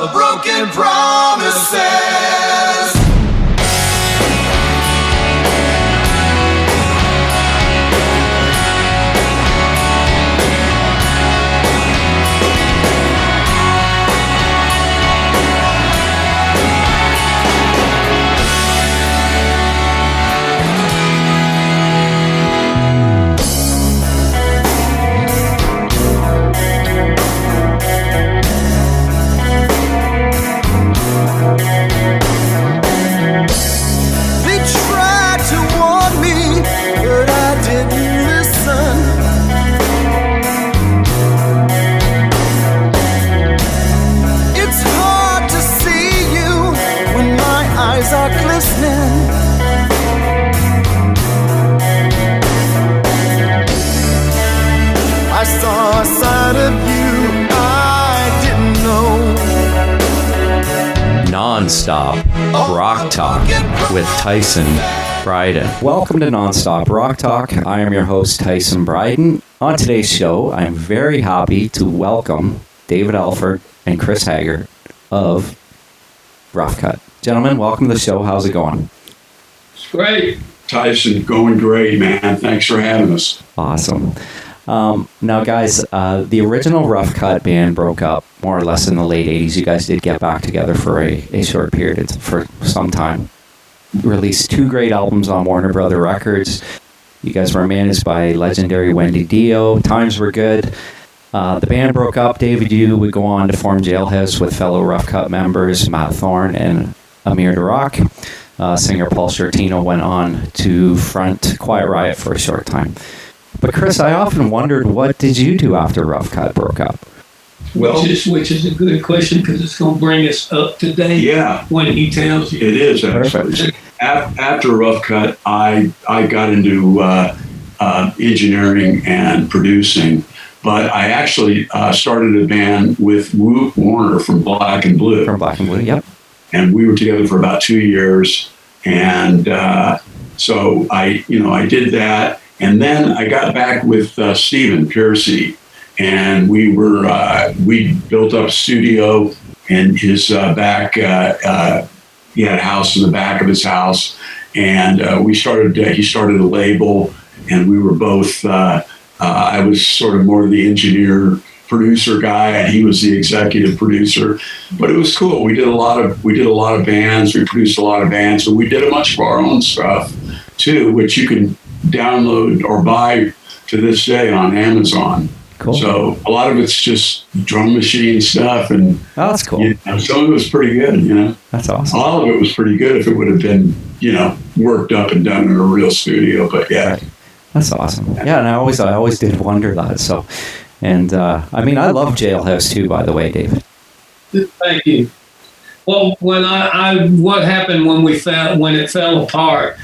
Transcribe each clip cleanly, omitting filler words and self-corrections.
of broken promises. I saw a side of you I didn't know. Non-stop Rock Talk with Tyson Bryden. Welcome to Non-stop Rock Talk. I am your host, Tyson Bryden. On today's show, I'm very happy to welcome David Alford and Chris Hager of Rough Cutt. Gentlemen, welcome to the show. How's it going? It's great. Tyson, going great, man. Thanks for having us. Awesome. Now, guys, the original Rough Cutt band broke up more or less in the late 80s. You guys did get back together for a short period, for some time. Released 2 great albums on Warner Brother Records. You guys were managed by legendary Wendy Dio. Times were good. The band broke up. David, you would go on to form Jailhouse with fellow Rough Cutt members Matt Thorne and Amir DeRock. Singer Paul Shortino went on to front Quiet Riot for a short time. But Chris, I often wondered, what did you do after Rough Cutt broke up? Well, which is a good question because it's going to bring us up to date. Yeah, when he tells you. It is actually. Perfect. After Rough Cutt, I got into engineering and producing, but I actually started a band with Woot Warner from Black and Blue. From Black and Blue, yep. And we were together for about 2 years, and so I did that. And then I got back with Stephen Piercy, and we built up a studio in his back. He had a house in the back of his house, and he started a label, and we were both. I was sort of more the engineer producer guy, and he was the executive producer. But it was cool. We did a lot of bands. We produced a lot of bands, but we did a bunch of our own stuff too, which you can download or buy to this day on Amazon. Cool. So a lot of it's just drum machine stuff, and that's cool. Some of it was pretty good. That's awesome. All of it was pretty good if it would have been worked up and done in a real studio. But yeah, right. That's awesome. Yeah, and I always did wonder that. So, and I mean, I love Jailhouse too. By the way, David. Thank you. Well, when what happened when it fell apart.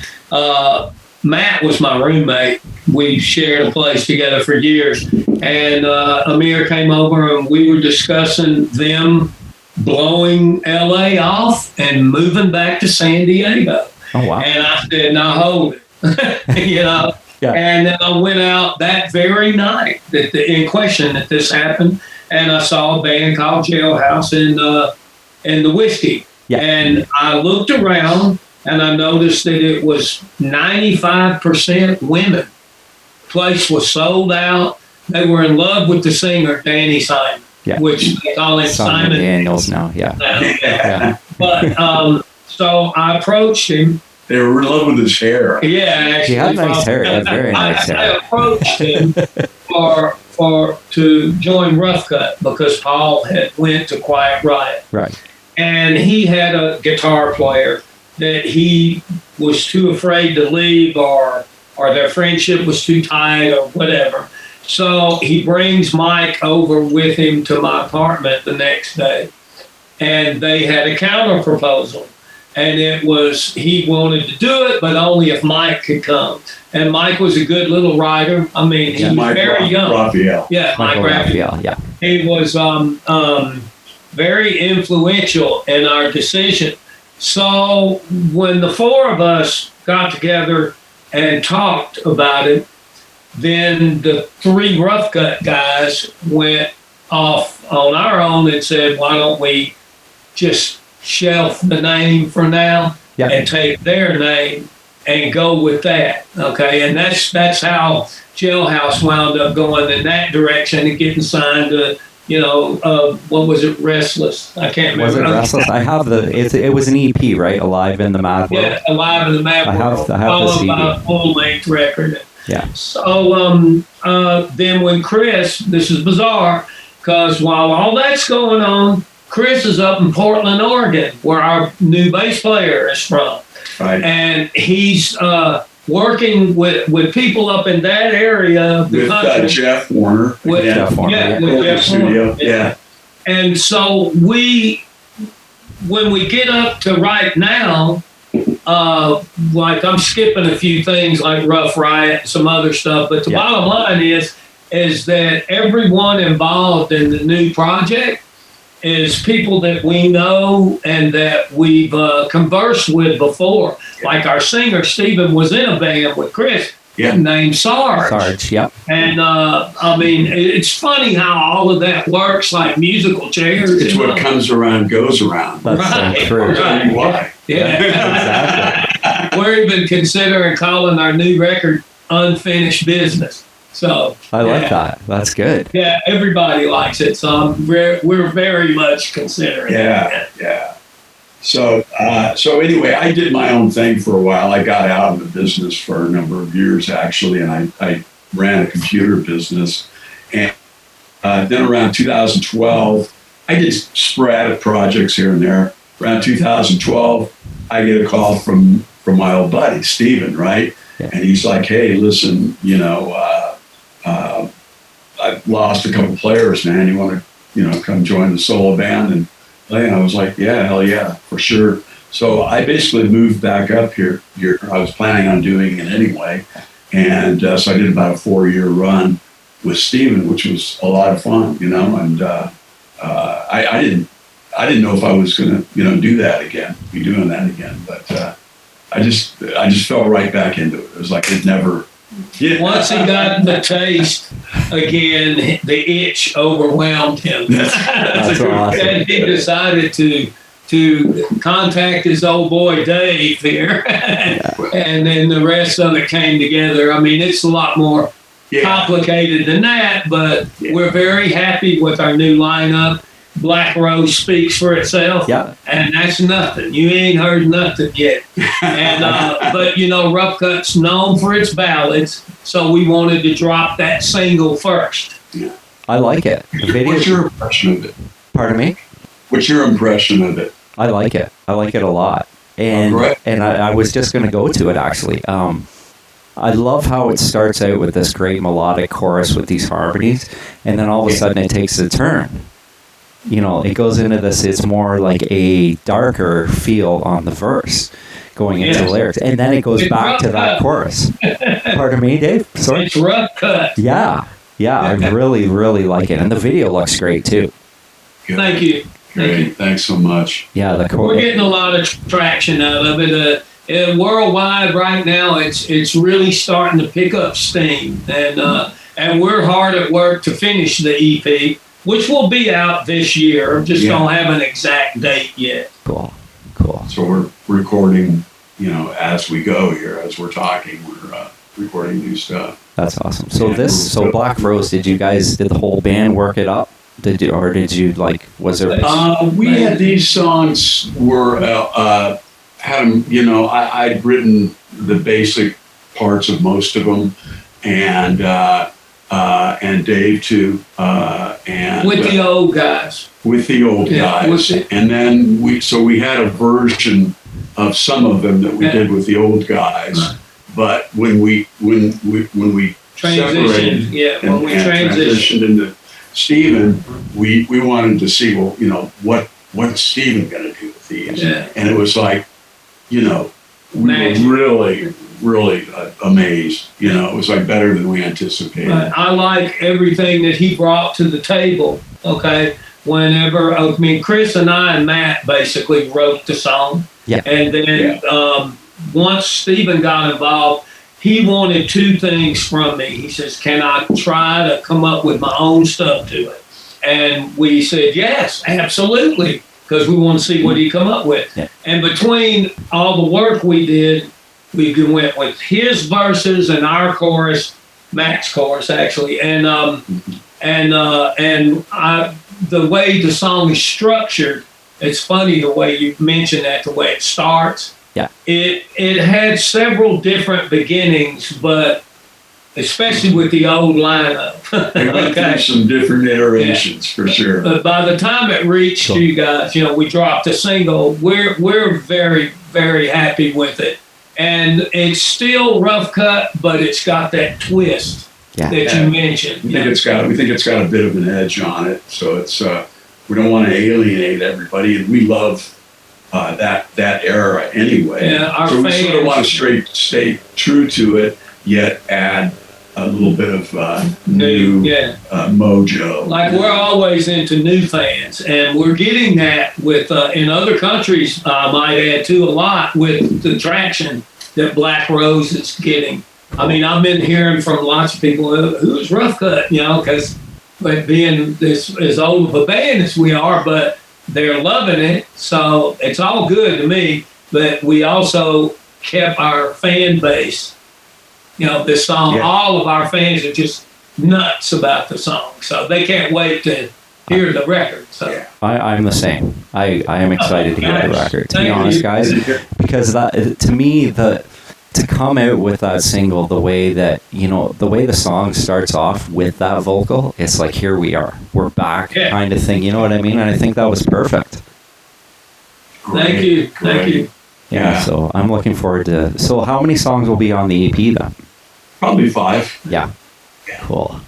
Matt was my roommate. We shared a place together for years. And Amir came over and we were discussing them blowing LA off and moving back to San Diego. Oh, wow. And I said, now hold it. Yeah. And then I went out that very night in question that this happened. And I saw a band called Jailhouse in the Whiskey. Yeah. And I looked around and I noticed that it was 95% women. The place was sold out. They were in love with the singer, Danny Simon, which they call him Simon Daniels now. Yeah. But so I approached him. They were in love with his hair. Yeah, actually. He had nice hair. He had very nice hair. I approached him to join Rough Cutt because Paul had went to Quiet Riot. Right. And he had a guitar player that he was too afraid to leave or their friendship was too tight or whatever. So he brings Mike over with him to my apartment the next day. And they had a counter proposal. And it was, he wanted to do it, but only if Mike could come. And Mike was a good little writer. I mean, he was very young. Raphael. Yeah, Mike Raphael. Yeah. He was very influential in our decision. So when the four of us got together and talked about it, then the 3 Rough Cutt guys went off on our own and said, why don't we just shelf the name for now Yeah. and take their name and go with that. Okay, and that's how Jailhouse wound up going in that direction and getting signed to, what was it, Restless? I can't remember. Was it Restless? I have it was an EP, right? Alive in the Mad World. Yeah, Alive in the Mad World. I have the followed CD. by a full-length record. Yeah. So then when Chris, this is bizarre, because while all that's going on, Chris is up in Portland, Oregon, where our new bass player is from. Right. And he's working with people up in that area of the With country. Jeff Warner. With Jeff Warner, with Jeff Studio. Warner. Yeah. And so when we get up to right now, like I'm skipping a few things like Rough Riot and some other stuff, but the bottom line is that everyone involved in the new project is people that we know and that we've conversed with before. Like our singer, Stephen, was in a band with Chris named Sarge. Sarge, yep. And I mean, it's funny how all of that works like musical chairs. It's what comes around goes around. That's so true. Right. Why? Yeah. Exactly. We're even considering calling our new record Unfinished Business. So I like that. That's good. Yeah, everybody likes it. So we're very much considering it. Yeah. So anyway, I did my own thing for a while. I got out of the business for a number of years, actually, and I ran a computer business. And then around 2012, I did sporadic projects here and there. Around 2012, I get a call from my old buddy, Steven, right? Yeah. And he's like, hey, listen, I've lost a couple players, man. You want to, come join the solo band and play? And I was like, yeah, hell yeah, for sure. So I basically moved back up here. I was planning on doing it anyway. And so I did about a 4-year run with Steven, which was a lot of fun, and I didn't know if I was going to, do that again, be doing that again. But I just fell right back into it. It was like it never. Yeah. Once he got the taste again, the itch overwhelmed him. That's awesome. And he decided to contact his old boy Dave here, and then the rest of it came together. I mean, it's a lot more complicated than that, but we're very happy with our new lineup. Black Rose speaks for itself, and that's nothing. You ain't heard nothing yet. And but Rough Cutt's known for its ballads, so we wanted to drop that single first. Yeah. I like it. What's your impression of it? Pardon me? What's your impression of it? I like it. I like it a lot. And I was just going to go to it, actually. I love how it starts out with this great melodic chorus with these harmonies, and then all of a sudden it takes a turn. It goes into this, it's more like a darker feel on the verse going into the lyrics. And then it goes back to that chorus. Pardon me, Dave? Sorry? It's Rough Cutt. Yeah, I really, really like it. And the video looks great, too. Good. Thank you. Great. Thanks so much. Yeah, we're getting a lot of traction out of it. Worldwide right now, it's really starting to pick up steam. And we're hard at work to finish the EP, which will be out this year. Just don't have an exact date yet. Cool. So we're recording, as we go here, as we're talking, we're recording new stuff. That's awesome. So Black Rose, did the whole band work it up? Did you was there? We had these songs had them, I'd written the basic parts of most of them, and Dave too, and with the old guys. With the old guys, and then we had a version of some of them that we did with the old guys, but when we transitioned, transitioned into Steven, we wanted to see, what's Steven going to do with these, and it was like, we were really amazed. It was like better than we anticipated. I like everything that he brought to the table. Okay, Chris and I and Matt basically wrote the song. Yeah. And then once Steven got involved, he wanted two things from me. He says, "Can I try to come up with my own stuff to it?" And we said, "Yes, absolutely." because we want to see what he come up with. Yeah. And between all the work we did, we went with his verses and our chorus, Matt's chorus actually, and the way the song is structured. It's funny the way you mentioned that, the way it starts. Yeah. It had several different beginnings, but especially with the old lineup. We went through some different iterations for sure. But by the time it reached you guys, we dropped a single. We're very, very happy with it. And it's still rough cut, but it's got that twist that you mentioned. We think it's got a bit of an edge on it. So it's we don't want to alienate everybody, and we love that era anyway. Yeah, so we sort of want to stay true to it, yet add a little bit of new mojo. Like we're always into new fans, and we're getting that with in other countries. I might add too a lot with the traction that Black Rose is getting. I mean, I've been hearing from lots of people who's Rough Cutt, because being as old of a band as we are, but they're loving it, so it's all good to me. But we also kept our fan base. This song, all of our fans are just nuts about the song. So they can't wait to hear the record. So I'm the same. I am excited to hear the record, to be honest, guys. Because to me, to come out with that single, the way that, the way the song starts off with that vocal, it's like, here we are. We're back kind of thing. You know what I mean? And I think that was perfect. Thank you. Thank you. Yeah, so I'm looking forward to. So how many songs will be on the EP then? Probably 5. Yeah. Cool.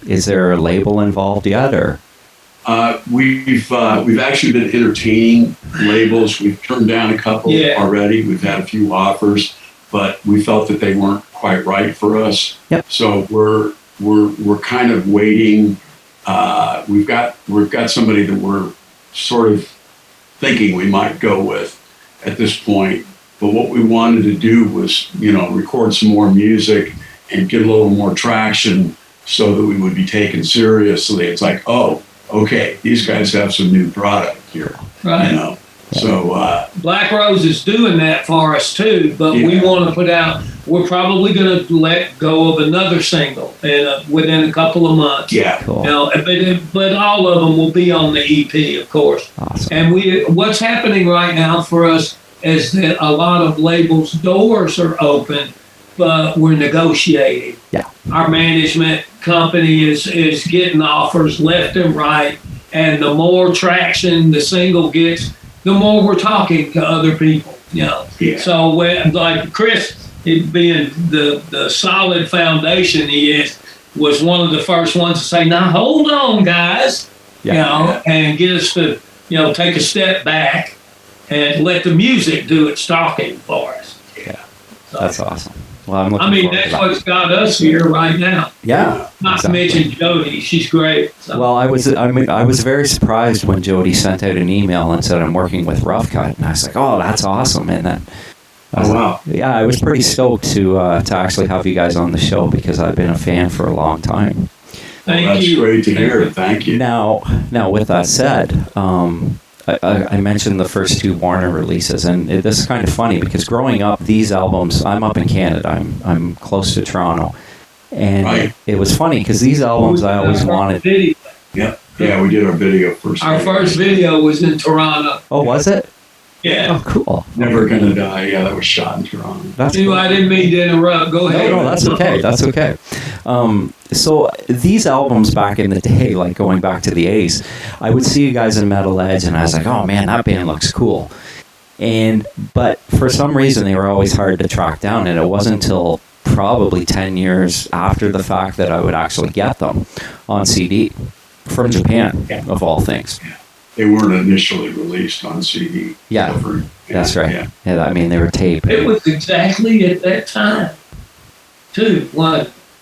Is there a label involved yet, or? We've actually been entertaining labels. We've turned down a couple already. We've had a few offers, but we felt that they weren't quite right for us. Yep. So we're kind of waiting. We've got somebody that we're sort of thinking we might go with at this point. But what we wanted to do was, record some more music and get a little more traction so that we would be taken seriously. It's like, oh, okay, these guys have some new product here. Right. So Black Rose is doing that for us too, but we want to put out, we're probably going to let go of another single within a couple of months. Yeah. Cool. But all of them will be on the EP, of course. Awesome. And what's happening right now for us is that a lot of labels' doors are open, but we're negotiating. Yeah. Our management company is getting offers left and right, and the more traction the single gets, the more we're talking to other people. Yeah. So like Chris, being the solid foundation he is, was one of the first ones to say, "Now hold on, guys," and get us to take a step back and let the music do its talking for us. Yeah, so, that's awesome. Well, I'm looking that's what's got us here right now. Yeah, not to mention Jody, she's great. So. Well, I was very surprised when Jody sent out an email and said I'm working with Rough Cutt, and I was like, oh, that's awesome. And then, wow, yeah, I was pretty stoked to actually have you guys on the show because I've been a fan for a long time. Thank you. That's great to hear. Thank you. Now, with that said, I mentioned the first 2 Warner releases, and this is kind of funny because growing up, these albums, I'm up in Canada, I'm close to Toronto, and it was funny because these albums I always wanted. Yeah, we did our video first. Our first video was in Toronto. Oh, was it? Yeah. Oh, cool. Never Gonna Die. Yeah, that was shot in Toronto. That's cool. I didn't mean to interrupt. Go ahead. No, that's okay. That's okay. So these albums back in the day, like going back to the 80s, I would see you guys in Metal Edge, and I was like, oh man, that band looks cool. But for some reason, they were always hard to track down, and it wasn't until probably 10 years after the fact that I would actually get them on CD from Japan, of all things. They weren't initially released on CD. Yeah, that's right. Yeah, I mean, they were taped. It was exactly at that time, too.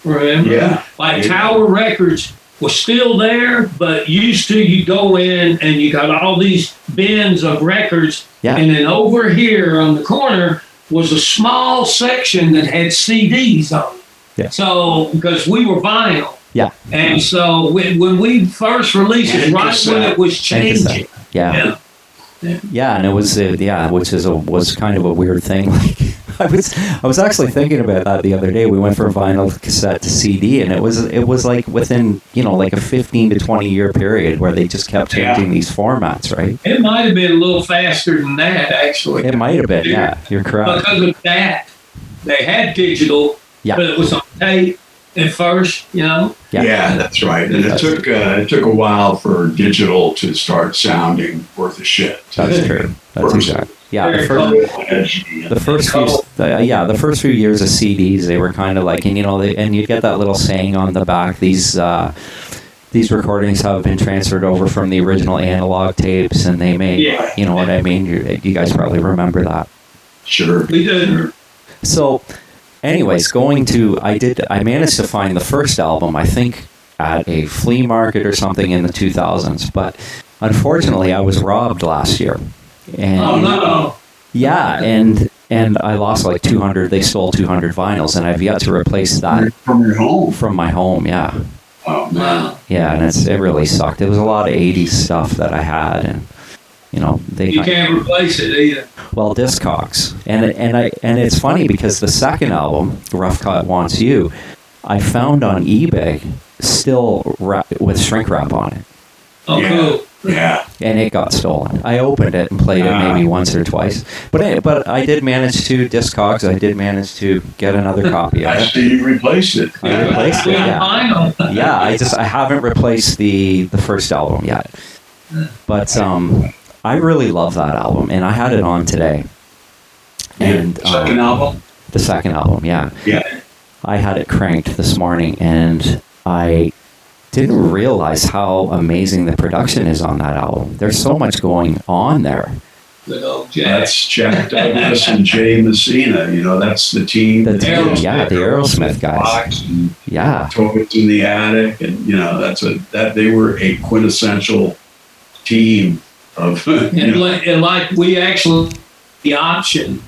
Remember? Yeah. Tower Records was still there, but used to you go in and you got all these bins of records, and then over here on the corner was a small section that had CDs on it. Yeah. So, because we were vinyl. Yeah. And so when we first released it, And right when cassette. it was changing. Yeah. Yeah, and it was which was kind of a weird thing. Like I was actually thinking about that the other day. We went from vinyl to cassette to CD, and it was like within like a 15 to 20 year period where they just kept changing these formats, right? It might have been a little faster than that, actually. It might have been. Yeah, you're correct. Because of that, they had digital, Yeah. but it was on tape at first, Yeah. Yeah, that's right. And it took a while for digital to start sounding worth a shit. That's true. That's exactly. Yeah, the first few years of CDs, they were kind of like, and and you get that little saying on the back. These recordings have been transferred over from the original analog tapes, and they may, you know what I mean. You guys probably remember that. Sure. We did. So, anyways, I managed to find the first album, I think, at a flea market or something in the 2000s, but unfortunately, I was robbed last year. And, Oh, no. Yeah, and I lost like 200. They stole 200 vinyls, and I've yet to replace that From your home? from my home. Yeah, Oh, man. Wow. yeah, and it really sucked. It was a lot of 80s stuff that I had, and they You can't replace it either. well, Discogs, and it's funny because the second album, Rough Cut Wants You, I found on eBay still with shrink wrap on it, Oh, Yeah. cool. Yeah. and it got stolen. I opened it and played it maybe once or twice, but I did manage to Discogs. I did manage to get another copy of I it. see you replaced it. I replaced it. Yeah, Vinyl. yeah. I haven't replaced the first album yet, but I really love that album, and I had it on today. And Second album? the second album, yeah. Yeah. I had it cranked this morning, and I didn't realize how amazing the production is on that album. There's so much going on there. Good old Jack. That's Jack Douglas and Jay Messina. That's the team. The Aerosmith. the Aerosmith guys. Box and Yeah, Toys in the Attic, and they were a quintessential team of And like we actually the option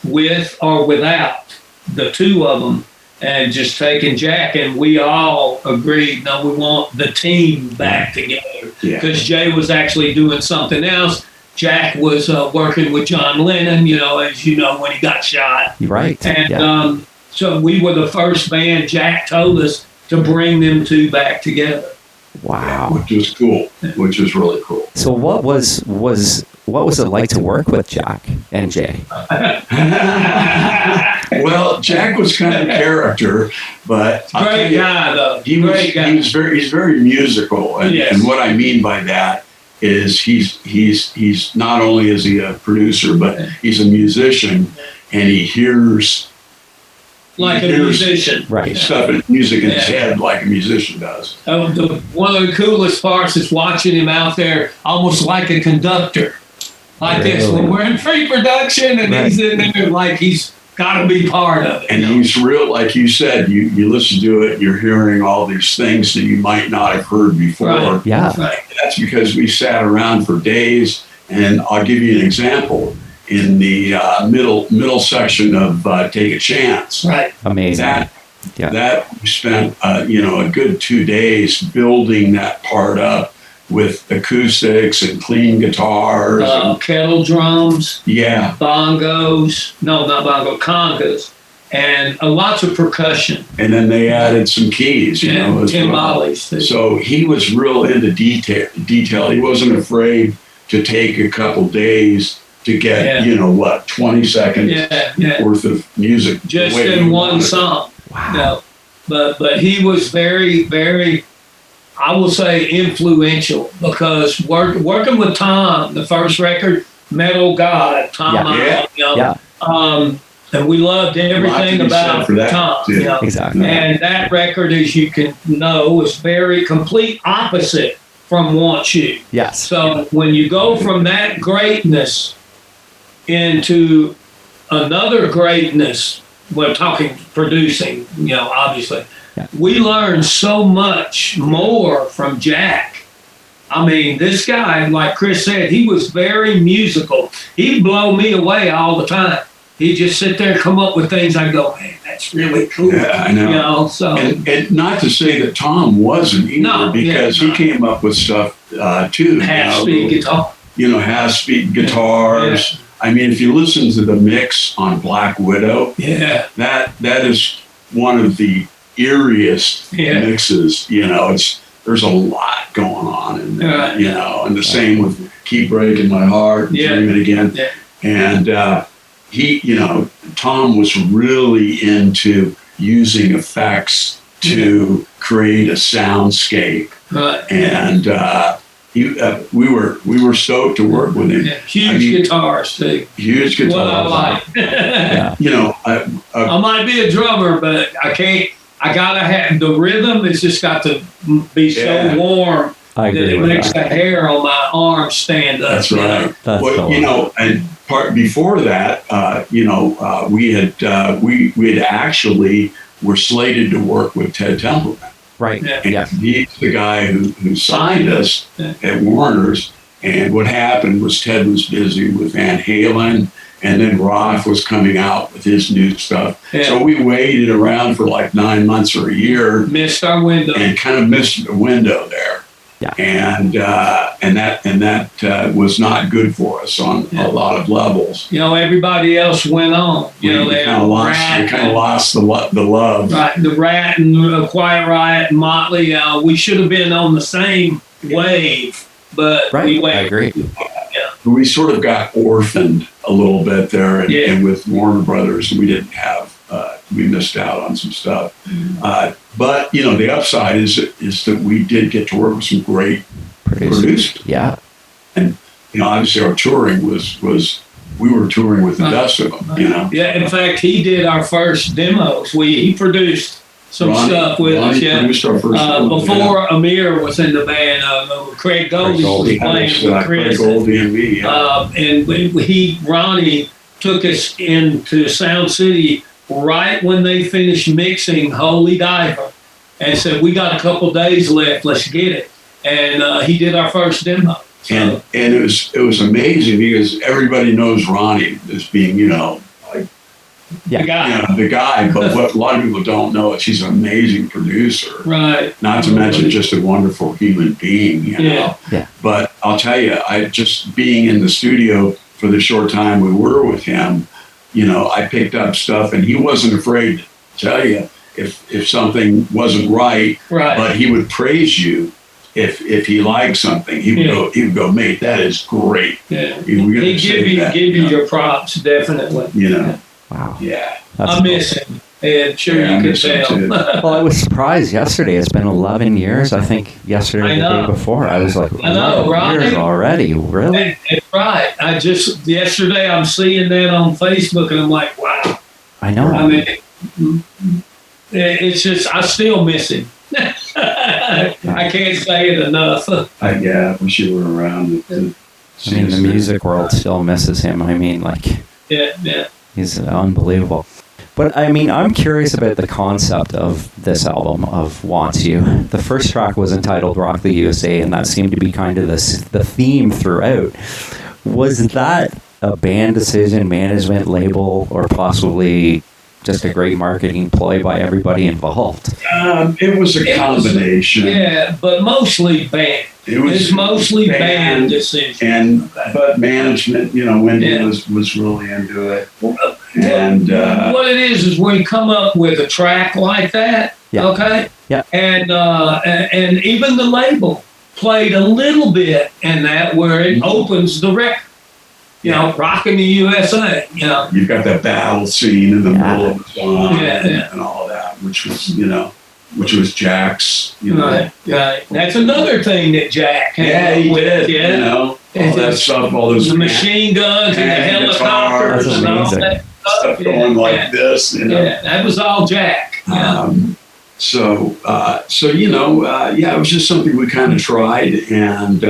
with or without the two of them, and just taking Jack, and we all agreed, no, we want the team back together, Yeah. because Jay was actually doing something else. Jack was working with John Lennon, as you know, when he got shot. you're right. And Yeah. so we were the first band. Jack told us to bring them two back together. Wow. which was cool, which was really cool. So what was it like to work with Jack and Jay? Well, Jack was kind of a character, but I'll tell Great you, guy, though. He's very musical, and, Yes. and what I mean by that is he's not only is he a producer, but he's a musician, and he hears Like a Here's- musician. Right. stuff in music in his Yeah. head like a musician does. One of the coolest parts is watching him out there almost like a conductor. Like this, Really? when we're in pre-production and he's in there like he's got to be part of it. And he's real, like you said, you listen to it, you're hearing all these things that you might not have heard before. Right. Yeah. Right. That's because we sat around for days, and I'll give you an example. In the middle section of Take a Chance, Right. Amazing. that we spent a good 2 days building that part up with acoustics and clean guitars. And, Kettle drums, yeah, bongos, no, not bongo, congas, and lots of percussion. and then they added some keys, And as well. timbales. too. So he was real into detail. He wasn't afraid to take a couple days to get, 20 seconds Yeah. worth of music. the Just way he in one wanted it. song. Wow. No, but he was very, very, I will say, influential, because working with Tom, the first record, Metal God, Tom, Yeah. Iommi, Yeah. and we loved Lot to everything be said about for that, Tom. too. Exactly. And that record, as you can know, is very complete opposite from Want You. Yes. So when you go from that greatness into another greatness, we're talking producing, obviously, Yeah. we learned so much more from Jack. I mean, this guy, like Chris said, he was very musical. He'd blow me away all the time. He'd just sit there and come up with things. I'd go, man, that's really cool. Yeah, I know. You know, so And not to say that Tom wasn't either, No, because yeah, he came up with stuff too. half-speed guitar. Half-speed guitars. I mean, if you listen to the mix on Black Widow, Yeah, that is one of the eeriest mixes. There's a lot going on in there. And the same with Keep Breaking My Heart, and Dream It Again. Yeah. And Tom was really into using effects to create a soundscape. Right. And we were stoked to work with him. Yeah. Huge guitars too. Huge guitars. What I like. I I might be a drummer, but I can't. I gotta have the rhythm. It's just got to be so warm I that agree it with makes that. the hair on my arms stand up. That's right. That's Well, and before that, we had actually were slated to work with Ted Templeman. Right. Yeah. And he's the guy who signed us at Warner's. And what happened was Ted was busy with Van Halen, and then Roth was coming out with his new stuff. Yeah. So we waited around for like 9 months or a year. Missed our window. And kind of missed the window there. Yeah. And that was not good for us on a lot of levels. Everybody else went on. We kind of lost the love. Right, the Rat and Quiet Riot and Motley. We should have been on the same wave, but we went. I agree. We sort of got orphaned a little bit there, and with Warner Brothers, we didn't have. We missed out on some stuff. But the upside is that we did get to work with some great producers. Yeah. And obviously our touring was we were touring with the best of them. Yeah. In fact, he did our first demos. He produced some stuff with us. Yeah. Produced our first demo, before Amir was in the band, Craig Goldie was playing with Chris. Craig Goldie and me. Yeah. And Ronnie took us into Sound City right when they finished mixing Holy Diver, and said, "We got a couple days left. Let's get it." And he did our first demo. So. And it was amazing because everybody knows Ronnie as being the guy. But what a lot of people don't know is he's an amazing producer. Right. Not to mention just a wonderful human being. You know. Yeah. But I'll tell you, I just being in the studio for the short time we were with him. I picked up stuff, and he wasn't afraid to tell you if something wasn't right. Right. But he would praise you if he liked something. He would go, mate, that is great. Yeah. He'd give you your props, definitely. Wow. Yeah. I miss him, and sure you can tell. Well, I was surprised yesterday. It's been 11 years. I think yesterday or the day before. I was like, 11 years already? Really? That's right. Yesterday I'm seeing that on Facebook, and I'm like, wow. I know. I mean, it's just, I still miss him. I can't say it enough. I wish you were around. The music world still misses him. I mean, yeah. He's unbelievable. But I mean, I'm curious about the concept of this album, of Wants You. The first track was entitled Rock the USA, and that seemed to be kind of the theme throughout. Was that a band decision, management, label, or possibly just a great marketing ploy by everybody involved? It was a combination. But mostly band. It's mostly band decision. But management, Wendy was really into it. And what it is when you come up with a track like that, okay? Yeah. And even the label played a little bit in that where it opens the record. Rocking the USA. You've got that battle scene in the middle of the song and all of that, which was Jack's. Right. That's another thing that Jack had. He did. Yeah. All that stuff, all those the machine guns and the helicopters and all that stuff going like this. Yeah, that was all Jack. So it was just something we kind of tried, and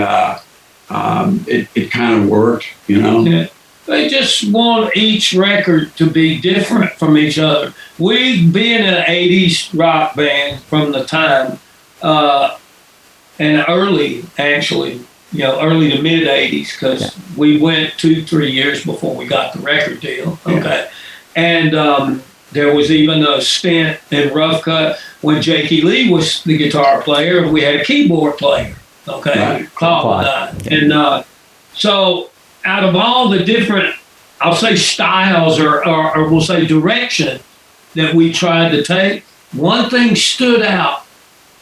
it kind of worked, Yeah. They just want each record to be different from each other. We, being an 80s rock band from the time, and early to mid 80s, because we went 2-3 years before we got the record deal. Okay. And There was even a stint in Rough Cut when Jakey Lee was the guitar player, and we had a keyboard player. Okay, Right. Claude and I. And so, out of all the different, I'll say styles or we'll say direction that we tried to take, one thing stood out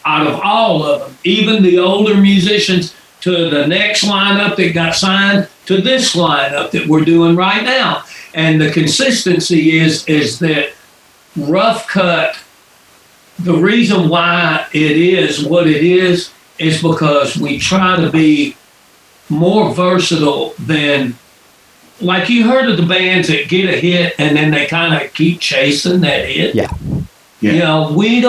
of all of them, even the older musicians to the next lineup that got signed to this lineup that we're doing right now. And the consistency is that Rough Cut, the reason why it is what it is because we try to be more versatile than, like you heard of the bands that get a hit and then they kind of keep chasing that hit. Yeah. You know, we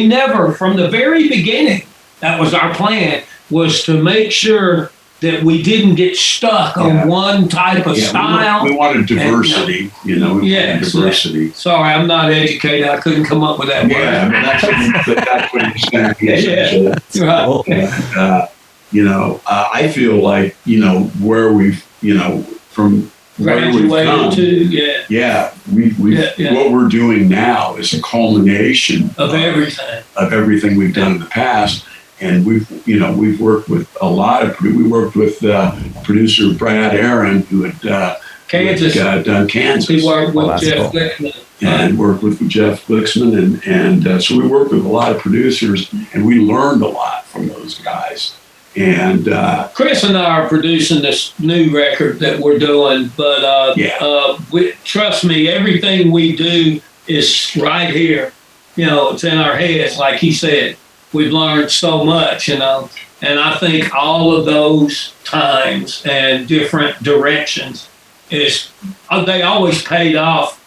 never, from the very beginning, that was our plan, was to make sure that we didn't get stuck on one type of style. We wanted diversity, we wanted diversity. Sorry, I'm not educated. I couldn't come up with that word. Yeah, I mean, that's what you're saying. Right. I feel like, where we've, from where we've come, what we're doing now is a culmination of everything we've done in the past. And we've worked with a lot of, we worked with producer Brad Aaron, who had done Kansas. He worked with Jeff cool. Glickman. And worked with Jeff Glickman. And so we worked with a lot of producers, and we learned a lot from those guys. And Chris and I are producing this new record that we're doing, but trust me, everything we do is right here. It's in our heads, like he said. We've learned so much, and I think all of those times and different directions they always paid off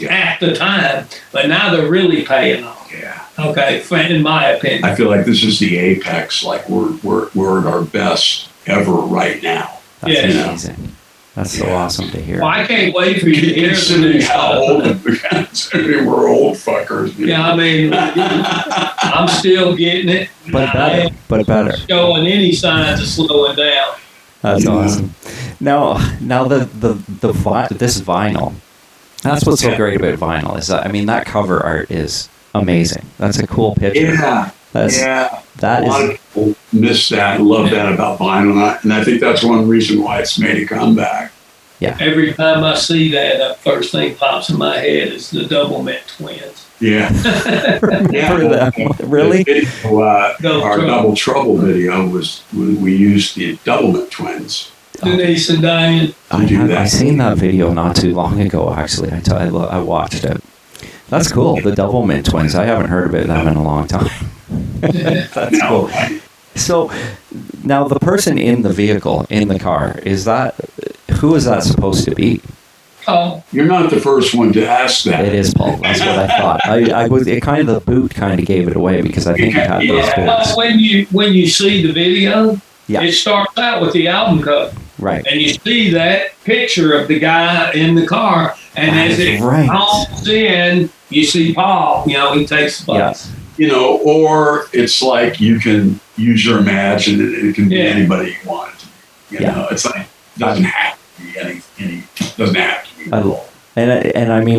at the time, but now they're really paying off. Yeah. Okay, in my opinion. I feel like this is the apex. Like we're at our best ever right now. That's amazing. That's so awesome to hear. Well, I can't wait for you to hear the new how old we're old fuckers. Yeah, I mean, I'm still getting it. But better. Showing any signs of slowing down. That's awesome. Now this vinyl. That's what's so great about vinyl is that, that cover art is amazing. That's a cool picture. Yeah. That a lot of people miss that and love that about vinyl, and I think that's one reason why it's made a comeback. Yeah. Every time I see that first thing pops in my head is the Doublemint twins. Yeah. Really? Our Double Trouble video we used the Doublemint twins. Denise and Diane. I seen that video not too long ago. Actually, I watched it. That's cool. The Doublemint twins. I haven't heard about them in a long time. That's cool. So now the person in the vehicle, in the car, who is that supposed to be? Oh, you're not the first one to ask that. It is Paul. That's what I thought. The boot kind of gave it away because I think he had those boots. When you see the video, it starts out with the album cover. Right. And you see that picture of the guy in the car, and as it comes in, you see Paul. He takes the bus. Or it's like you can use your imagination. It can be anybody you want it to be. It's like it doesn't have to be any. Doesn't have to be.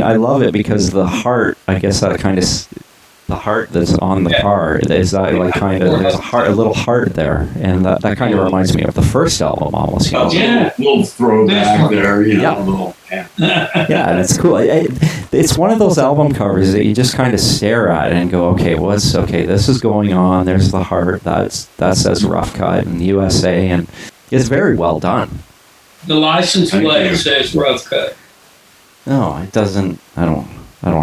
I love it because the heart. I guess that kind of the heart that's on the car is that like kind of there's a little heart there, and that kind of reminds me of the first album almost. A little throwback there. A little. Yeah, and it's cool. It's one of those album covers that you just kind of stare at and go, okay, this is going on. There's the heart. That says Rough Cut in the USA, and it's very well done. The license plate says Rough Cut. No, it doesn't. I don't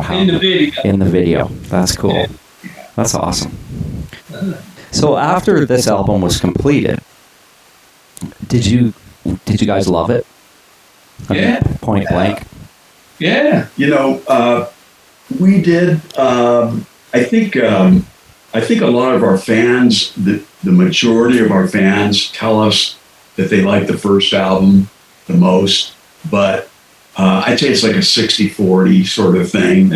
have in the video. In the video. That's cool. Yeah. That's awesome. So after this album was completed, did you guys love it? Point blank. Yeah. We did. I think a lot of our fans, the majority of our fans, tell us that they like the first album the most, but I'd say it's like a 60-40 sort of thing.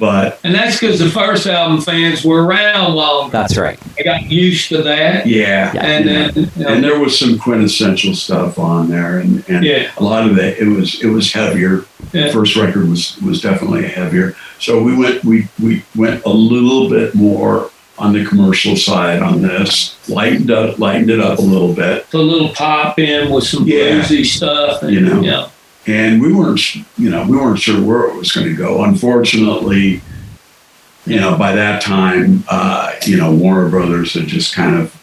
And that's because the first album fans were around longer. That's right. They got used to that. Yeah. And then, And there was some quintessential stuff on there, and Yeah. a lot of it was heavier. Yeah. The first record was definitely heavier. So we went a little bit more on the commercial side on this, lightened it up a little bit. the little pop in with some Yeah. bluesy stuff. And, You know. Yeah. And we weren't sure where it was going to go. Unfortunately, by that time, Warner Brothers had just kind of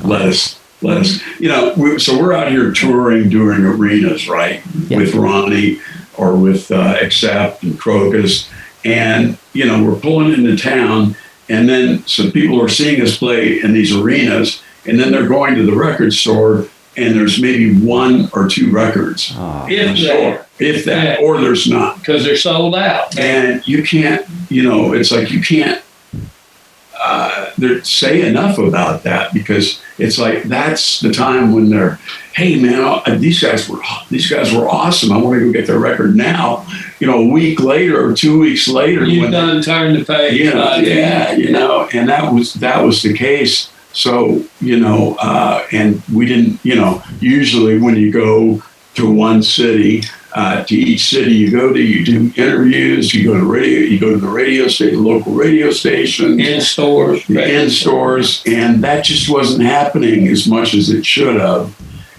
let us. So we're out here touring, doing arenas, right, Yeah. with Ronnie or with Accept and Crocus, and we're pulling into town, and then some people are seeing us play in these arenas, and then they're going to the record store, and there's maybe one or two records. Oh, If that, or there's not. Because they're sold out. And you can't, it's like you can't say enough about that, because it's like that's the time when they're, hey man, these guys were awesome. I want to go get their record now. A week later or 2 weeks later, You've done turned the page. and that was the case. So, and we didn't, usually when you go to one city, to each city you go to, you do interviews, you go to the radio station, local radio stations, In stores. and that just wasn't happening as much as it should have.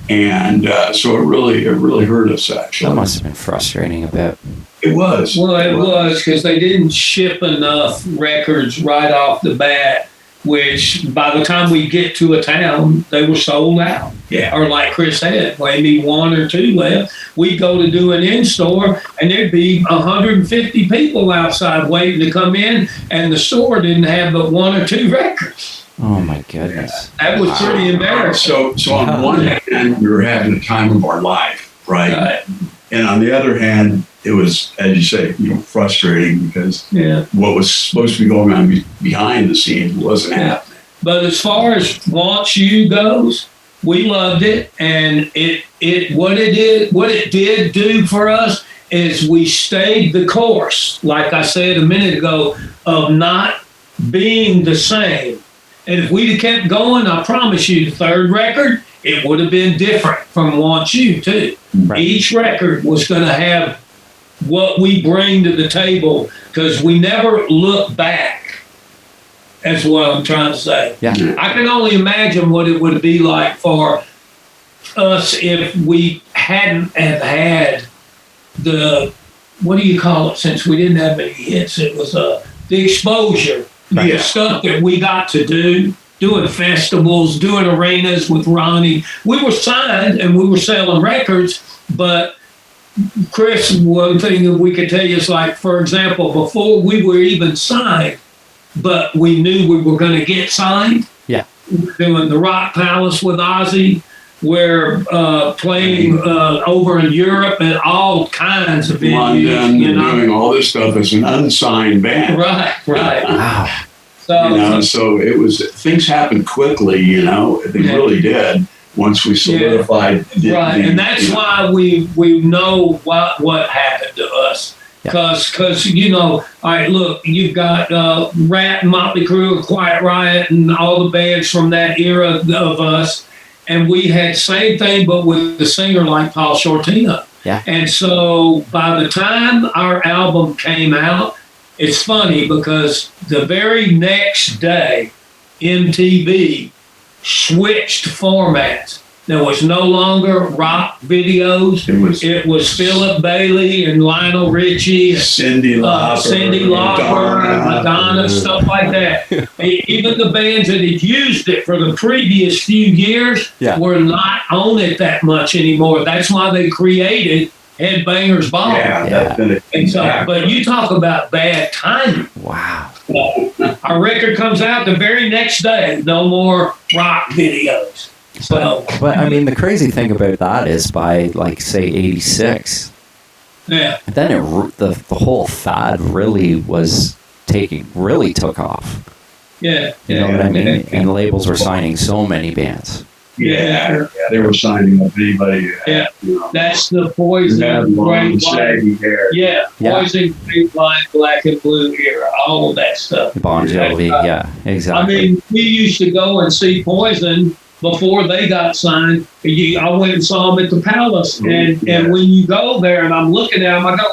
And so it really hurt us, actually. that must have been frustrating a bit. It was. Well, it was because they didn't ship enough records right off the bat, which by the time we get to a town, they were sold out. Yeah. Or like Chris said, maybe one or two left. We'd go to do an in-store, and there'd be 150 people outside waiting to come in, and the store didn't have but one or two records. Oh my goodness. That was pretty embarrassing. So on one hand, we were having the time of our life, right? And on the other hand, it was, as you say, frustrating, because what was supposed to be going on behind the scenes wasn't happening. But as far as Want You goes, we loved it, and what it did do for us is we stayed the course, like I said a minute ago, of not being the same. And if we'd have kept going, I promise you, the third record, it would have been different from Want You too. Right. Each record was going to have what we bring to the table, because we never look back. That's what I'm trying to say. Yeah. I can only imagine what it would be like for us if we hadn't have had the, what do you call it, since we didn't have any hits, it was the exposure, the stuff that we got to do, doing festivals, doing arenas with Ronnie. We were signed and we were selling records, but Chris, one thing that we could tell you is, like, for example, before we were even signed, but we knew we were going to get signed. Yeah. Doing the Rock Palace with Ozzy. We're playing over in Europe at all kinds of venues. London, doing all this stuff as an unsigned band. Right. Wow. So it was, things happened quickly, they really did. Once we solidified, and that's why we know what happened to us. Because all right, look, you've got Rat and Motley Crue, Quiet Riot, and all the bands from that era of us, and we had same thing, but with a singer like Paul Shortino. Yeah. And so by the time our album came out, it's funny because the very next day, MTV switched formats. There was no longer rock videos. It was Philip Bailey and Lionel Richie, Cyndi Lauper, Madonna, stuff like that. Even the bands that had used it for the previous few years were not on it that much anymore. That's why they created Headbangers Ball. But you talk about bad timing. Wow. Our record comes out the very next day. No more rock videos. But I mean, the crazy thing about that is by, like, say, 86, then the whole fad really took off. Yeah. You know what I mean? And labels were signing so many bands. Yeah, they were signing up anybody. Yeah. You know, That's the Poison, who had long, Great White. shaggy hair. Yeah, Yeah. Poison, Great White, Black and Blue era, all of that stuff. Bon Jovi, yeah, I exactly. mean, we used to go and see Poison before they got signed. I went and saw them at the Palace, and when you go there, and I'm looking at them, I go,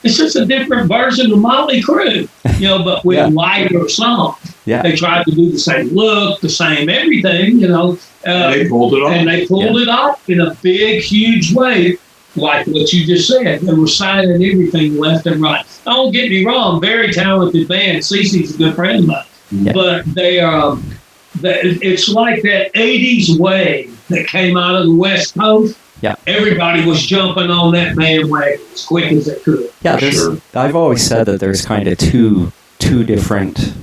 it's just a different version of Motley Crue, but with Yeah. lighter songs. Yeah. They tried to do the same look, the same everything, And they pulled it off. and they pulled it off in a big, huge way, like what you just said. They were signing everything left and right. Don't get me wrong, very talented band. Cece's a good friend of mine. Yeah. But it's like that 80s wave that came out of the West Coast. Yeah. Everybody was jumping on that bandwagon as quick as they could. Yeah, Sure. I've always said that there's kind of two different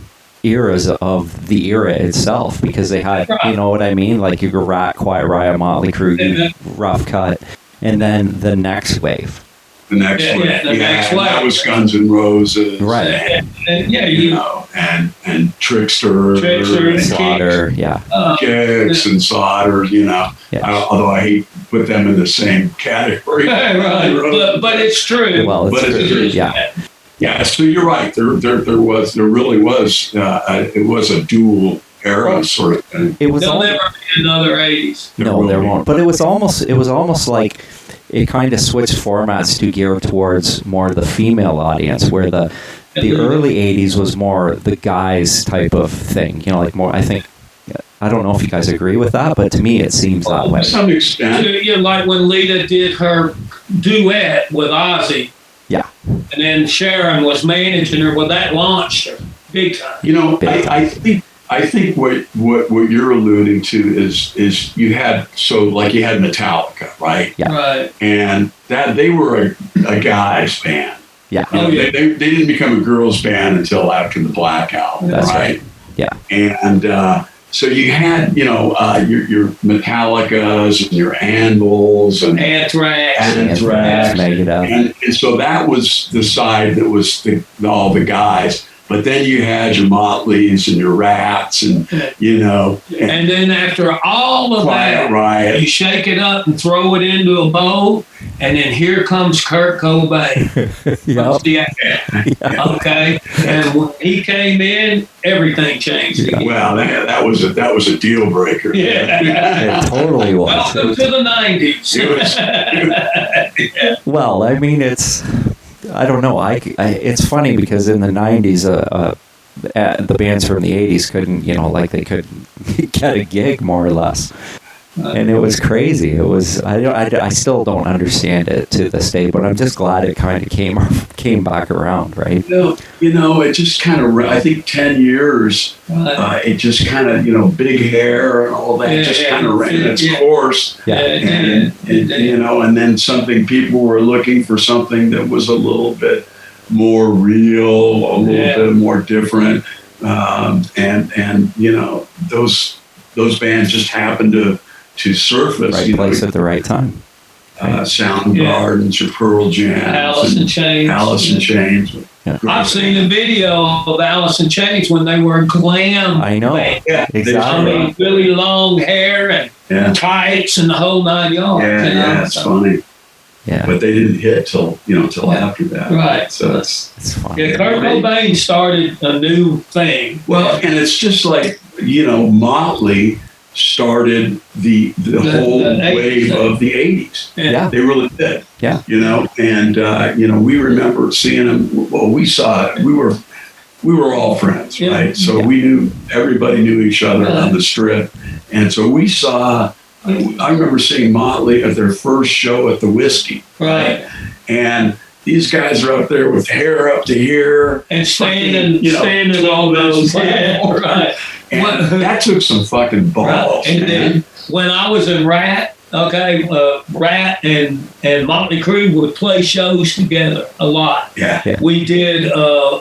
eras of the era itself, because they had, Right. you know what I mean? Like you go Rat, Quiet Riot, Motley Crue, Yeah. Rough Cut, and then the next wave. The next Yeah, one. yeah, the next and one. that was Guns N' Roses. Right. And You know, and Trickster, Trickster, and Slaughter, yeah. Kicks and Solder, Yeah. although I hate to put them in the same category. right. But it's true. Well, it's But it's true. true. Yeah. Yeah, so you're right. There really was, it was a dual era sort of thing. It was There'll all, never be another 80s. no, there won't. But it was almost like it kind of switched formats to gear towards more the female audience, where the early 80s was more the guys type of thing, like more, I think, I don't know if you guys agree with that, but to me it seems that way. To some extent. Like when Lita did her duet with Ozzy, Yeah. and then Sharon was managing her. Well, that launched her big time. Big time. I think what you're alluding to is you had Metallica, right? Yeah. Right. And that they were a guys band. Yeah. Oh, yeah. They didn't become a girls band until after the Black Album, That's right? right. Yeah. And so you had your Metallicas and your Anvils and Anthrax. Anthrax. Megadeth. And so that was the side that was all the guys. But then you had your Motleys and your Rats and, And then after all of Quiet that, Riot. you shake it up and throw it into a bowl, and then here comes Kurt Cobain. Yep. Yeah. Okay. And when he came in, everything changed. Yeah. Well, that was a deal breaker. Yeah. It totally was. Welcome to the 90s. It was- Well, I mean, I don't know. It's funny because in the 90s, the bands from the 80s couldn't, they couldn't get a gig more or less. And it was crazy. It was, I still don't understand it to this day, but I'm just glad it kind of came back around, right? it just kind of, I think 10 years, it just kind of, big hair and all that just kind of ran its course. Yeah. And then people were looking for something that was a little bit more real, a little bit more different. Those bands just happened to surface. Right place at the right time. Soundgarden, your Pearl Jam, Alice in Chains. Alice in Chains. Yeah. I've seen a video of Alice in Chains when they were glam. I know. band. Yeah, I Exactly. mean, really long hair and tights and the whole 9 yards. It's funny. Yeah. But they didn't hit till after that. Right. So it's It's funny. Yeah, Kurt Cobain started a new thing. well, and it's just like Motley started the whole the 80s wave thing. of the 80s. Yeah. They really did. Yeah. And we remember seeing them. Well, we saw it. We were all friends, Yeah. right? So Yeah. everybody knew each other on the strip, and so we saw. I remember seeing Motley at their first show at the Whiskey, Right. and these guys are up there with hair up to here, And standing fucking, on those. Yeah, right. and that took some fucking balls. And man. then when I was in Rat, Rat and Motley Crue would play shows together a lot. Yeah. We did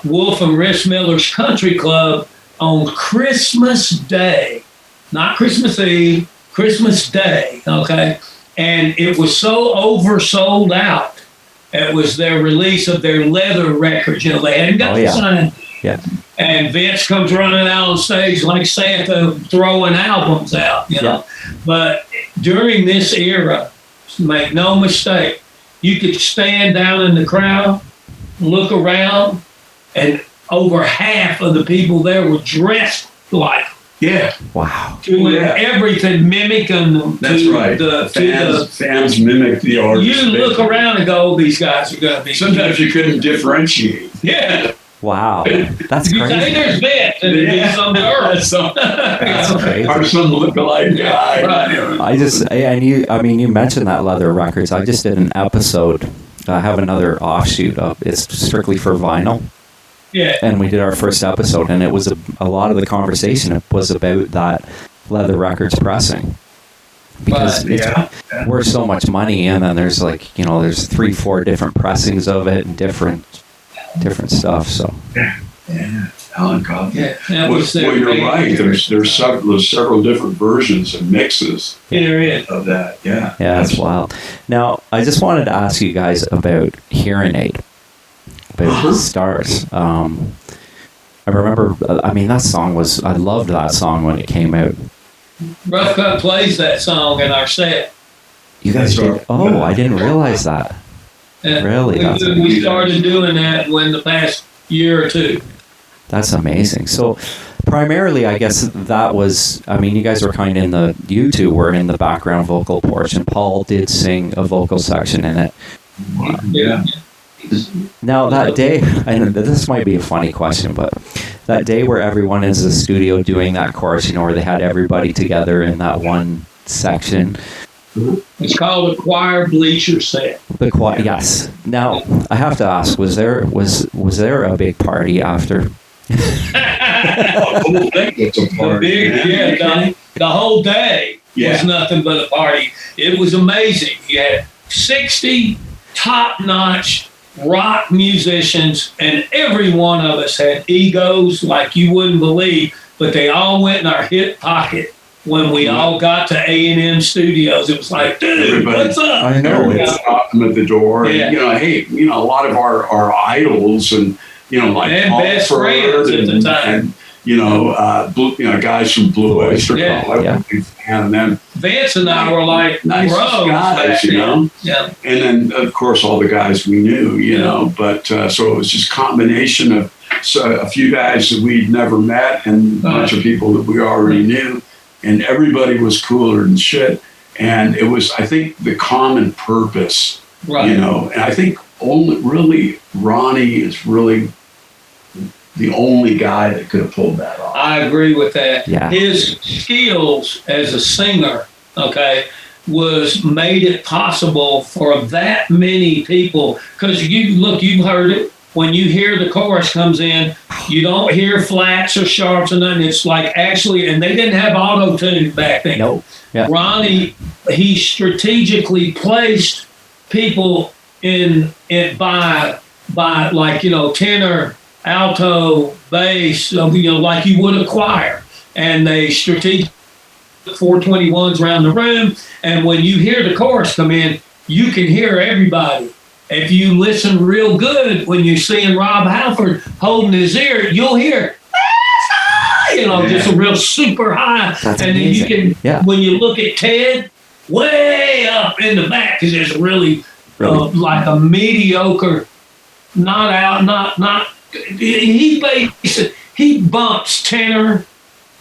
Wolf and Rich Miller's Country Club on Christmas Day, not Christmas Eve, Christmas Day, okay? And it was so oversold out. It was their release of their leather records. They hadn't got Oh, yeah. signed. Yeah. And Vince comes running out on stage like Santa throwing albums out, you know. But during this era, make no mistake, you could stand down in the crowd, look around, and over half of the people there were dressed like Wow. doing everything, mimicking them. That's right. Fans mimic the artist. You look around and go, oh, these guys are going to be. Sometimes you couldn't differentiate. Yeah. Wow. That's You crazy. say there's Vince, and there'd be some girl. That's crazy. Or some lookalike guy. Right. You mentioned that Leather Records. I just did an episode. I have another offshoot of it's strictly for vinyl. Yeah. And we did our first episode, and it was a lot of the conversation was about that Leather Records pressing. Because it's worth so much money, and then there's there's 3-4 different pressings of it and different stuff. So Alan Coffey. Yeah. Well, you're right. There's several different versions and mixes of that. Yeah. Yeah, that's wild. Now, I just wanted to ask you guys about Hearing Aid, about Stars. I remember, that song I loved that song when it came out. Rough Cutt plays that song in our set. You guys did? Oh, I didn't realize that. Really? We started doing that in the past year or two. That's amazing. So, primarily, I guess that was, you guys were kind of you two were in the background vocal portion. Paul did sing a vocal section in it. Yeah. Now, that day, and this might be a funny question, but that day where everyone is in the studio doing that chorus, where they had everybody together in that one section. It's called a choir bleacher set. The choir, yes. Now, I have to ask, was there a big party after? The whole day was nothing but a party. It was amazing. You had 60 top-notch rock musicians, and every one of us had egos like you wouldn't believe, but they all went in our hip pocket when we all got to A&M Studios. It was like, dude, what's up? I know. It's stopped them at the door. Yeah. And, a lot of our idols and, like and best friends at the time. And, guys from Blue Oyster Cult. And then Vance and I were like nice bros guys, Yeah. And then, of course, all the guys we knew, but so it was just a combination of a few guys that we'd never met and a bunch of people that we already knew. And everybody was cooler than shit. And it was, I think, the common purpose, and I think Ronnie is really the only guy that could have pulled that off. I agree with that. Yeah. His skills as a singer, made it possible for that many people. Because you've heard it. When you hear the chorus comes in, you don't hear flats or sharps or nothing. It's like actually, and they didn't have auto-tune back then. Nope. Yeah. Ronnie, he strategically placed people by tenor, alto, bass, like you would a choir. And they strategically 421s around the room. And when you hear the chorus come in, you can hear everybody. If you listen real good when you're seeing Rob Halford holding his ear, you'll hear, just a real super high. That's and amazing. Then you can, when you look at Ted, way up in the back, because there's really? Like a mediocre, he bumps tenor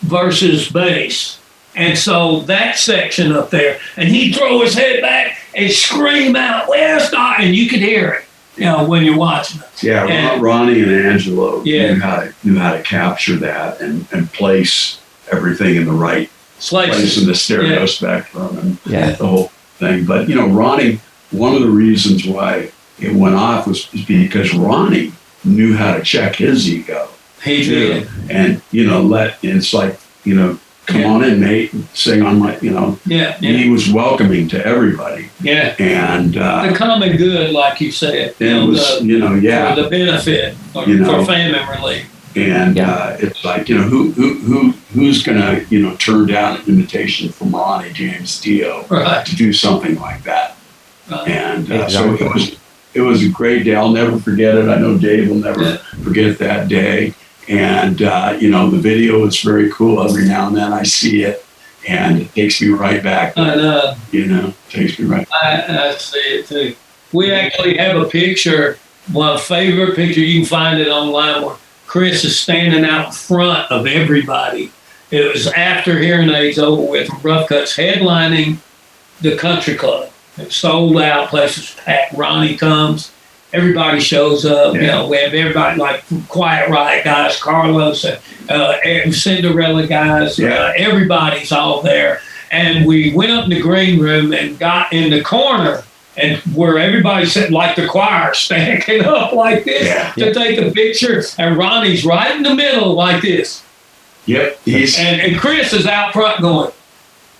versus bass. And so that section up there, and he'd throw his head back and scream out, "Where's God?" And you could hear it, when you're watching it. Yeah, and Ronnie and Angelo knew how to capture that and place everything in the right place in the stereo spectrum and the whole thing. But Ronnie, one of the reasons why it went off was because Ronnie knew how to check his ego. He did, and it's like come on in, mate, and sing on my, He was welcoming to everybody. Yeah. And the common good, like you said. It was, for the benefit, for famine relief. And it's like, who's going to, turn down an invitation from Ronnie James Dio to do something like that? Right. And so it was a great day. I'll never forget it. I know Dave will never forget that day. And, the video is very cool. Every now and then I see it, and it takes me right back. I know. Takes me right back. I see it too. We actually have a picture, my favorite picture, you can find it online, where Chris is standing out front of everybody. It was after Hearing Aids over with, Rough Cutt's headlining the country club. It sold out, places packed. Ronnie comes, everybody shows up. Yeah. We have everybody like Quiet Riot guys, Carlos, Cinderella guys. Yeah. Everybody's all there. And we went up in the green room and got in the corner, and where everybody sitting like the choir, stacking up like this to take a picture. And Ronnie's right in the middle like this. Yep. And Chris is out front going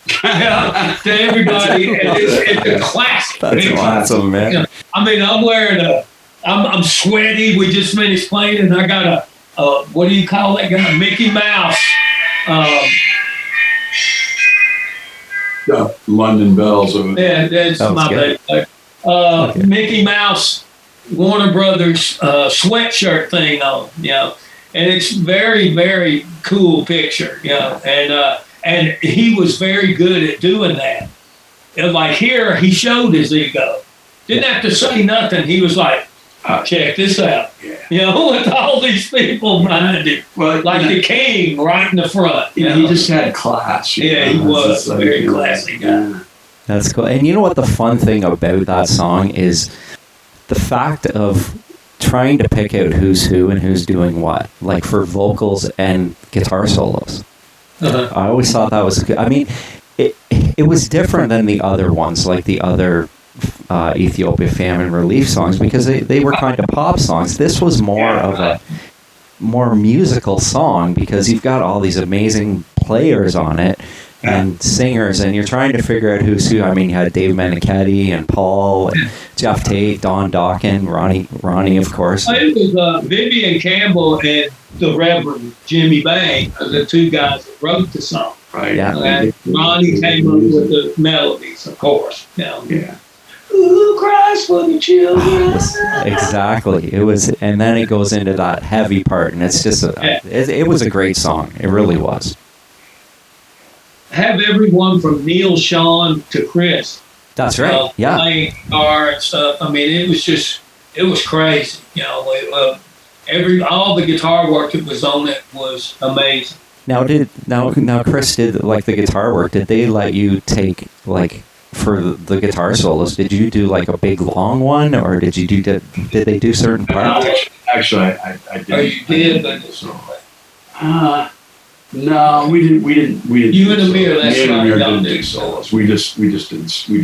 to everybody. And it's a classic. That's awesome, man. I'm wearing I'm sweaty. We just finished playing, and I got a what do you call that guy? Mickey Mouse. London Bells. Yeah, that's my favorite. Mickey Mouse, Warner Brothers sweatshirt thing on, and it's very, very cool picture, and he was very good at doing that. And like here, he showed his ego. Didn't have to say nothing. He was like, check this out. With all these people behind him. Well, like the king right in the front. He just had class. He was a very classy guy. That's cool. And you know what the fun thing about that song is? The fact of trying to pick out who's who and who's doing what, like for vocals and guitar solos. I always thought that was good. I mean, it was different than the other ones, like the other Ethiopia Famine Relief songs, because they were kind of pop songs. This was more of a more musical song, because you've got all these amazing players on it and singers, and you're trying to figure out who's who. I mean, you had Dave Meniketti and Paul, and Jeff Tate, Don Dawkin, Ronnie, of course. It was Vivian Campbell and the Reverend Jimmy Bain, the two guys that wrote the song. Right. Yeah. And Ronnie came up with the melodies, of course. Yeah. Who cries for the children? Exactly. It was, and then it goes into that heavy part, and it's just it was a great song. It really was. Have everyone from Neil Sean to Chris. That's right. Playing guitar and stuff. I mean, it was crazy. All the guitar work that was on it was amazing. Now Chris did like the guitar work. Did they let you take like for the guitar solos? Did you do like a big long one, or did they do certain parts? Actually, I did. Oh, you did? No, we didn't. You and Amir, that's right. Me and Amir didn't do solos. We just did singing.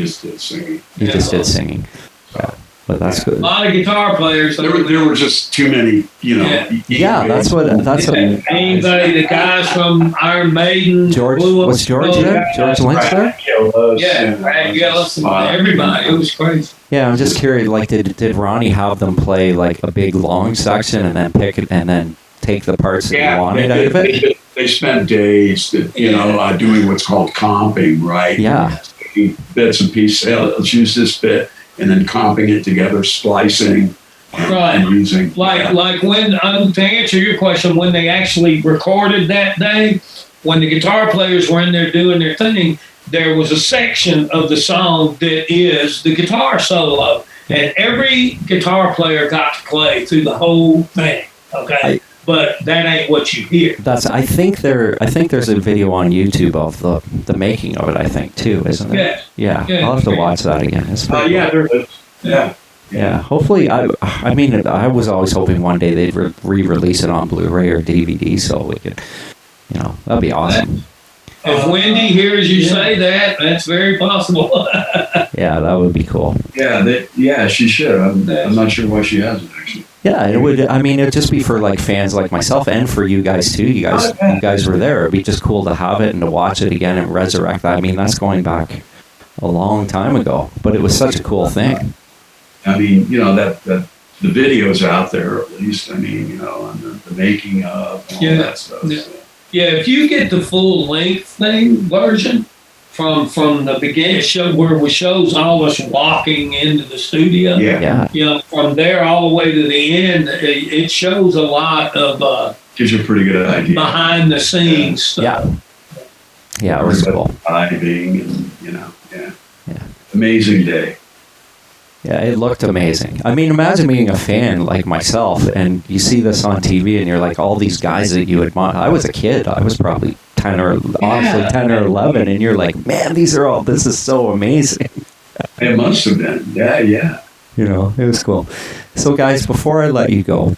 You just did singing. So, but that's good. A lot of guitar players. There were just too many, Yeah, that's what. Anybody, the guys from Iron Maiden. Was George there? George Lynch there? Yeah, Brad Gillis and everybody. It was crazy. Yeah, I'm just curious. Like, did Ronnie have them play like a big long section and then pick it and then take the parts that you wanted out of it? They spent days, doing what's called comping, right? Yeah. Taking bits and pieces. Let's use this bit, and then comping it together, splicing, and using. Like when, to answer your question, when they actually recorded that day, when the guitar players were in there doing their thing, there was a section of the song that is the guitar solo, and every guitar player got to play through the whole thing. Okay. But that ain't what you hear. I think there's a video on YouTube of the making of it. I think too, isn't it? Yeah. I'll have to watch that again. It's pretty cool. There is. Yeah. Yeah. Hopefully, I mean, I was always hoping one day they'd re-release it on Blu-ray or DVD, so we could, that'd be awesome. If Wendy hears you say that, that's very possible. Yeah, that would be cool. Yeah, she should. I'm not sure why she hasn't actually. Yeah, it would. I mean, it'd just be for like fans like myself and for you guys too. You guys were there. It'd be just cool to have it and to watch it again and resurrect that. I mean, that's going back a long time ago, but it was such a cool thing. I mean, that the video's out there at least. I mean, on the making of and all that stuff. Yeah. Yeah, if you get the full length version from the beginning show where it shows all us walking into the studio. Yeah. From there all the way to the end, it shows a lot of gives you a pretty good idea. behind the scenes stuff. Yeah, it was cool. Diving and, Yeah. Amazing day. Yeah, it looked amazing. I mean, imagine being a fan like myself, and you see this on TV, and you're like, all these guys that you admire. I was a kid. I was probably 10 or 11, and you're like, man, this is so amazing. It must have been. Yeah. It was cool. So, guys, before I let you go,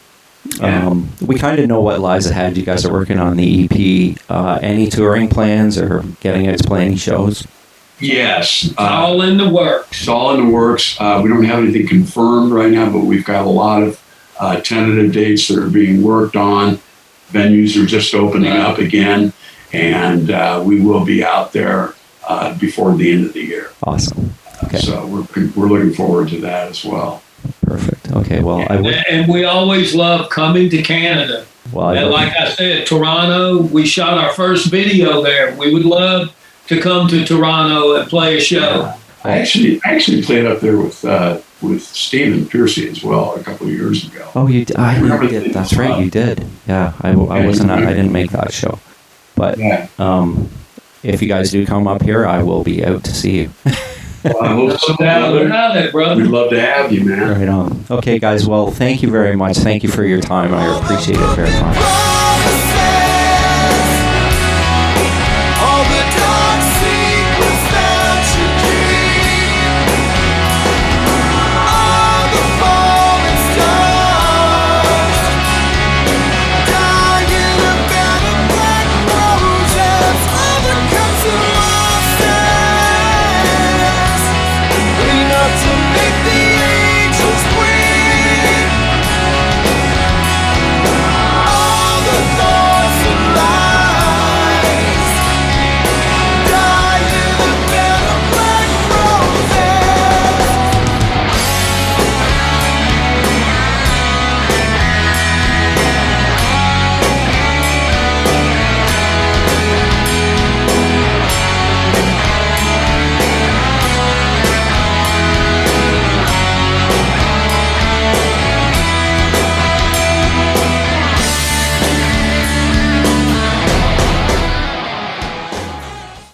we kind of know what lies ahead. You guys are working on the EP. Any touring plans or getting out to play any shows? Yes. It's all in the works. It's all in the works. We don't have anything confirmed right now, but we've got a lot of tentative dates that are being worked on. Venues are just opening up again, and we will be out there before the end of the year. Awesome. Okay. So we're looking forward to that as well. Perfect. Okay. Well, And we always love coming to Canada. Well, And like I said, Toronto, we shot our first video there. We would love to come to Toronto and play a show. I actually played up there with Stephen Piercy as well a couple of years ago. Oh, you did? I remember did. that. That's right. You did. Yeah. I wasn't. I didn't make that show. But if you guys do come up here, I will be out to see you. Well, I hope so. Brother. We'd love to have you, man. Right on. Okay, guys. Well, thank you very much. Thank you for your time. I appreciate it very much.